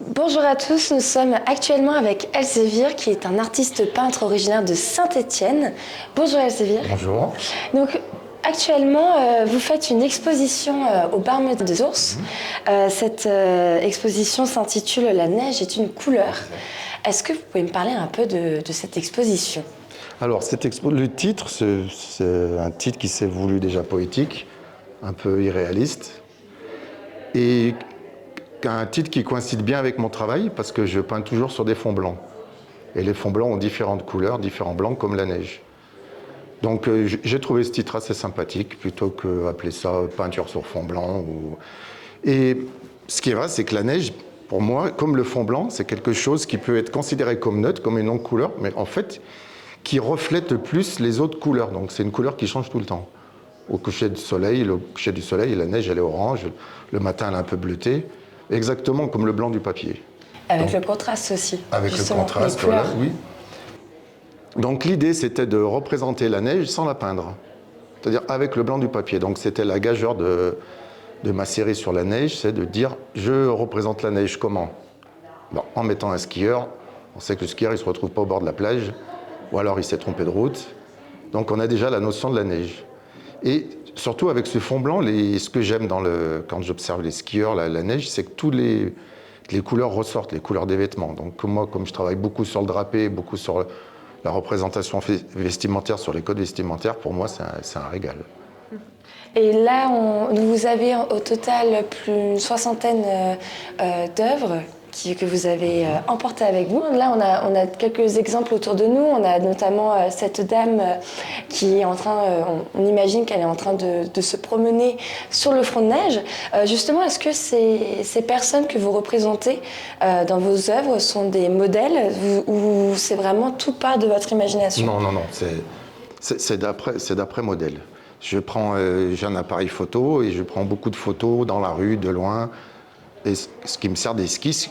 Bonjour à tous, nous sommes actuellement avec Elsevier qui est un artiste peintre originaire de Saint-Étienne. Bonjour Elsevier. Bonjour. Donc actuellement vous faites une exposition au Barme des Ours. Cette exposition s'intitule La neige est une couleur. Est-ce que vous pouvez me parler un peu de cette exposition? Alors, le titre, c'est un titre qui s'est voulu déjà poétique, un peu irréaliste, et un titre qui coïncide bien avec mon travail, parce que je peins toujours sur des fonds blancs. Et les fonds blancs ont différentes couleurs, différents blancs, comme la neige. Donc, j'ai trouvé ce titre assez sympathique, plutôt qu'appeler ça peinture sur fond blanc. Et ce qui est vrai, c'est que la neige, pour moi, comme le fond blanc, c'est quelque chose qui peut être considéré comme neutre, comme une non-couleur, mais en fait, qui reflète plus les autres couleurs. Donc c'est une couleur qui change tout le temps. Au coucher du soleil, la neige, elle est orange. Le matin, elle est un peu bleutée. Exactement comme le blanc du papier. Avec le contraste aussi. Avec le contraste, voilà, oui. Donc l'idée, c'était de représenter la neige sans la peindre. C'est-à-dire avec le blanc du papier. Donc c'était la gageure de ma série sur la neige, c'est de dire, je représente la neige comment? Bon, en mettant un skieur. On sait que le skieur, il ne se retrouve pas au bord de la plage. Ou alors il s'est trompé de route. Donc on a déjà la notion de la neige. Et surtout avec ce fond blanc, ce que j'aime quand j'observe les skieurs, la neige, c'est que toutes les couleurs ressortent, les couleurs des vêtements. Donc moi, comme je travaille beaucoup sur le drapé, beaucoup sur la représentation vestimentaire, sur les codes vestimentaires, pour moi c'est un régal. Et là, vous avez au total plus d'une soixantaine d'œuvres que vous avez emportées avec vous. Là, on a quelques exemples autour de nous. On a notamment cette dame qui est en train, on imagine qu'elle est en train de se promener sur le front de neige. Justement, est-ce que ces personnes que vous représentez dans vos œuvres sont des modèles ou c'est vraiment tout part de votre imagination? Non, c'est d'après modèle. J'ai un appareil photo et je prends beaucoup de photos dans la rue, de loin, et ce qui me sert d'esquisse.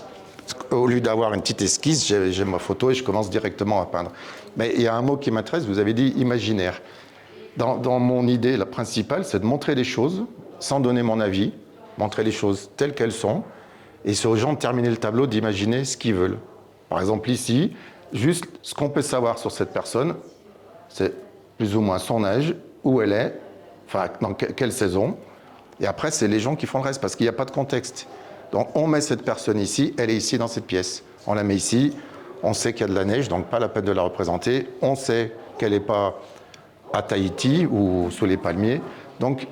Au lieu d'avoir une petite esquisse, j'ai ma photo et je commence directement à peindre. Mais il y a un mot qui m'intéresse, vous avez dit imaginaire. Dans mon idée, la principale, c'est de montrer les choses sans donner mon avis, montrer les choses telles qu'elles sont, et c'est aux gens de terminer le tableau, d'imaginer ce qu'ils veulent. Par exemple ici, juste ce qu'on peut savoir sur cette personne, c'est plus ou moins son âge, où elle est, enfin dans quelle saison, et après c'est les gens qui font le reste, parce qu'il n'y a pas de contexte. Donc on met cette personne ici, elle est ici dans cette pièce. On la met ici, on sait qu'il y a de la neige, donc pas la peine de la représenter. On sait qu'elle n'est pas à Tahiti ou sous les palmiers. Donc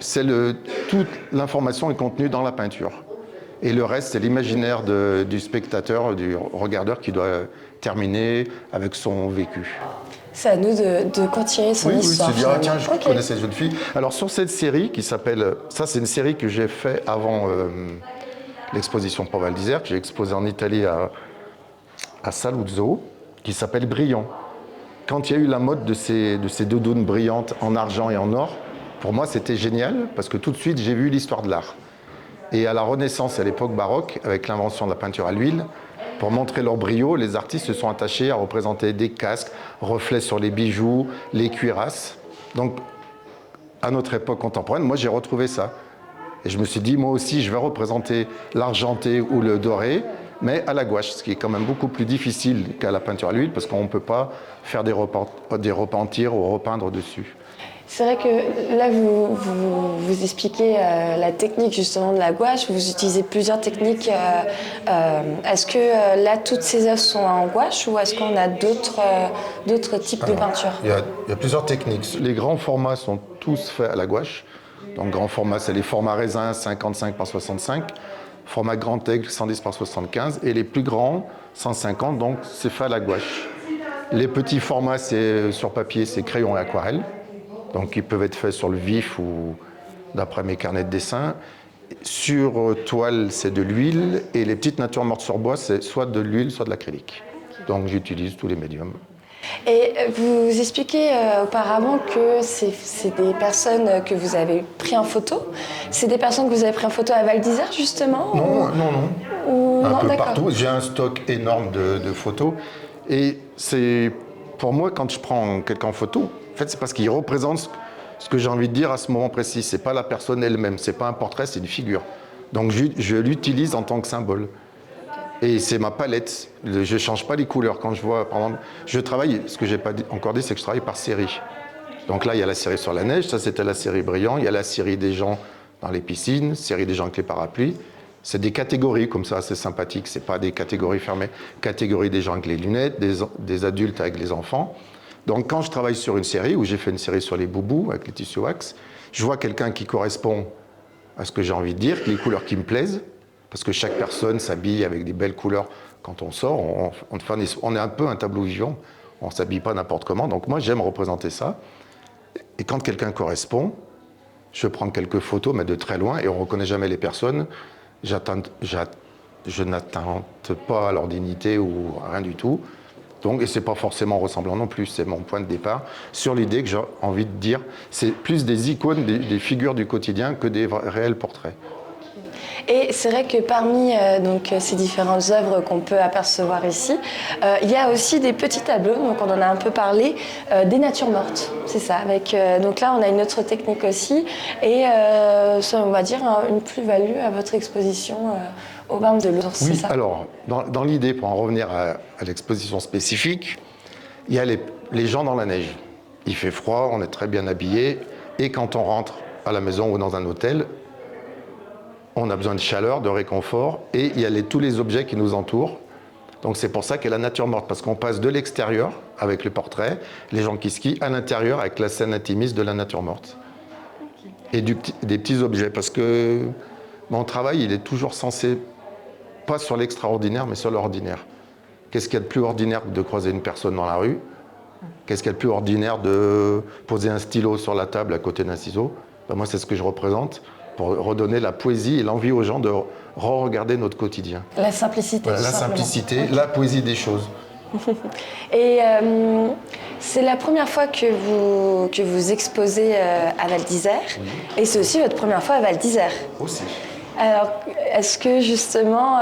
toute l'information est contenue dans la peinture. Et le reste, c'est l'imaginaire du spectateur, du regardeur qui doit terminer avec son vécu. C'est à nous de continuer son histoire. Oui, se dire, ah, tiens, je connais cette jeune fille. Alors sur cette série qui s'appelle, ça c'est une série que j'ai fait avant l'exposition pour Val d'Isère, que j'ai exposée en Italie à Saluzzo, qui s'appelle Brillant. Quand il y a eu la mode de ces doudounes brillantes en argent et en or, pour moi c'était génial, parce que tout de suite j'ai vu l'histoire de l'art. Et à la Renaissance, à l'époque baroque, avec l'invention de la peinture à l'huile, pour montrer leur brio, les artistes se sont attachés à représenter des casques, reflets sur les bijoux, les cuirasses. Donc, à notre époque contemporaine, moi j'ai retrouvé ça. Et je me suis dit, moi aussi, je vais représenter l'argenté ou le doré, mais à la gouache, ce qui est quand même beaucoup plus difficile qu'à la peinture à l'huile, parce qu'on ne peut pas faire des repentirs ou repeindre dessus. C'est vrai que là, vous expliquez la technique justement de la gouache, vous utilisez plusieurs techniques. Est-ce que là, toutes ces œuvres sont en gouache ou est-ce qu'on a d'autres types de peinture? Il y a plusieurs techniques. Les grands formats sont tous faits à la gouache. Donc grand format, c'est les formats raisin 55 par 65, format grand aigle 110 par 75 et les plus grands 150, donc c'est fait à la gouache. Les petits formats, c'est sur papier, c'est crayon et aquarelle. Donc ils peuvent être faits sur le vif ou d'après mes carnets de dessin. Sur toile, c'est de l'huile et les petites natures mortes sur bois, c'est soit de l'huile, soit de l'acrylique. Donc j'utilise tous les médiums. Et vous expliquez auparavant que c'est des personnes que vous avez pris en photo. C'est des personnes que vous avez pris en photo à Val d'Isère justement? Non. Ou... Un non, peu d'accord. partout. J'ai un stock énorme de photos. Et c'est pour moi, quand je prends quelqu'un en photo, en fait, c'est parce qu'il représente ce que j'ai envie de dire à ce moment précis. C'est pas la personne elle-même, c'est pas un portrait, c'est une figure. Donc je l'utilise en tant que symbole. Et c'est ma palette. Je ne change pas les couleurs. Quand je vois, par exemple, je travaille, ce que je n'ai pas encore dit, c'est que je travaille par série. Donc là, il y a la série sur la neige, ça c'était la série brillant. Il y a la série des gens dans les piscines, série des gens avec les parapluies. C'est des catégories comme ça, c'est sympathique. C'est pas des catégories fermées. Catégorie des gens avec les lunettes, des adultes avec les enfants. Donc quand je travaille sur une série, ou j'ai fait une série sur les boubous avec les tissus wax, je vois quelqu'un qui correspond à ce que j'ai envie de dire, les couleurs qui me plaisent, parce que chaque personne s'habille avec des belles couleurs quand on sort. On est un peu un tableau vivant, on ne s'habille pas n'importe comment. Donc moi j'aime représenter ça. Et quand quelqu'un correspond, je prends quelques photos, mais de très loin, et on ne reconnaît jamais les personnes. Je n'attente pas à leur dignité ou rien du tout. Donc, et ce n'est pas forcément ressemblant non plus, c'est mon point de départ sur l'idée que j'ai envie de dire. C'est plus des icônes, des figures du quotidien que des réels portraits. Et c'est vrai que parmi donc, ces différentes œuvres qu'on peut apercevoir ici, il y a aussi des petits tableaux, donc on en a un peu parlé, des natures mortes, c'est ça. Donc là, on a une autre technique aussi, et ça, on va dire une plus-value à votre exposition au Bain de l'Ours, oui, c'est ça? Alors, dans l'idée, pour en revenir à l'exposition spécifique, il y a les gens dans la neige. Il fait froid, on est très bien habillés, et quand on rentre à la maison ou dans un hôtel, on a besoin de chaleur, de réconfort, et il y a tous les objets qui nous entourent. Donc c'est pour ça qu'il y a la nature morte, parce qu'on passe de l'extérieur, avec le portrait, les gens qui skient, à l'intérieur, avec la scène intimiste de la nature morte. Et des petits objets, parce que mon travail, il est toujours censé, pas sur l'extraordinaire, mais sur l'ordinaire. Qu'est-ce qu'il y a de plus ordinaire que de croiser une personne dans la rue? Qu'est-ce qu'il y a de plus ordinaire de poser un stylo sur la table à côté d'un ciseau? Ben moi, c'est ce que je représente, pour redonner la poésie et l'envie aux gens de re-regarder notre quotidien. La simplicité, voilà, la simplicité, okay. La poésie des choses. Et c'est la première fois que vous exposez à Val d'Isère, oui. Et c'est aussi votre première fois à Val d'Isère. Aussi. Alors, est-ce que justement,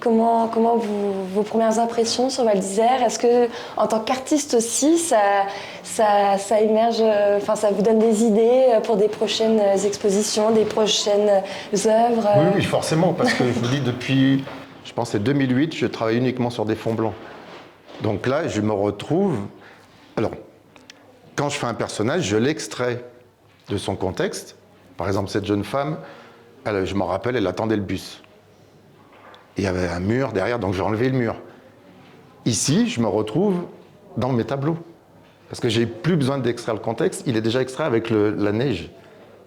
comment vos premières impressions sur Val d'Isère, est-ce que en tant qu'artiste aussi, ça émerge, enfin ça vous donne des idées pour des prochaines expositions, des prochaines œuvres? Oui, forcément, parce que je vous dis depuis, je pense c'est 2008, je travaille uniquement sur des fonds blancs. Donc là, je me retrouve. Alors, quand je fais un personnage, je l'extrais de son contexte. Par exemple, cette jeune femme. Je me rappelle, elle attendait le bus. Il y avait un mur derrière, donc j'ai enlevé le mur. Ici, je me retrouve dans mes tableaux. Parce que j'ai plus besoin d'extraire le contexte, il est déjà extrait avec la neige.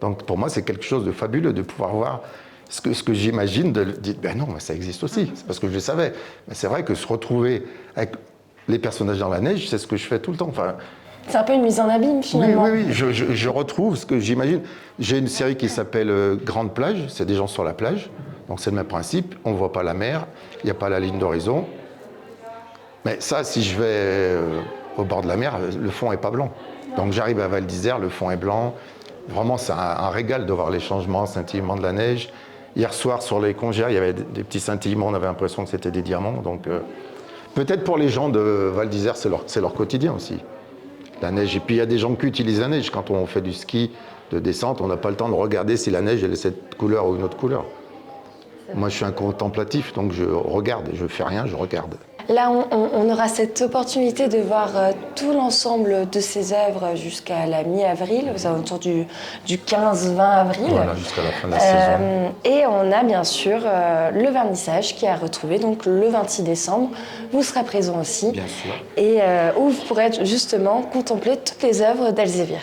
Donc pour moi, c'est quelque chose de fabuleux de pouvoir voir ce que j'imagine, de dire, ben non, ça existe aussi, c'est parce que je le savais. Mais c'est vrai que se retrouver avec les personnages dans la neige, c'est ce que je fais tout le temps. Enfin, c'est un peu une mise en abîme, finalement. Oui, je retrouve ce que j'imagine. J'ai une série qui s'appelle Grande Plage, c'est des gens sur la plage. Donc c'est le même principe, on ne voit pas la mer, il n'y a pas la ligne d'horizon. Mais ça, si je vais au bord de la mer, le fond n'est pas blanc. Donc j'arrive à Val d'Isère, le fond est blanc. Vraiment, c'est un régal de voir les changements, scintillements de la neige. Hier soir, sur les congères, il y avait des petits scintillements, on avait l'impression que c'était des diamants. Donc peut-être pour les gens de Val d'Isère, c'est leur quotidien aussi. La neige. Et puis il y a des gens qui utilisent la neige. Quand on fait du ski de descente, on n'a pas le temps de regarder si la neige elle est cette couleur ou une autre couleur. Moi, je suis un contemplatif, donc je regarde. Je ne fais rien, je regarde. Là, on aura cette opportunité de voir tout l'ensemble de ces œuvres jusqu'à la mi-avril, aux alentours du 15-20 avril. Voilà, jusqu'à la fin de la saison. Et on a bien sûr le vernissage qui est à retrouver, donc le 26 décembre. Vous serez présent aussi. Bien sûr. Et où vous pourrez justement contempler toutes les œuvres d'Elzévier.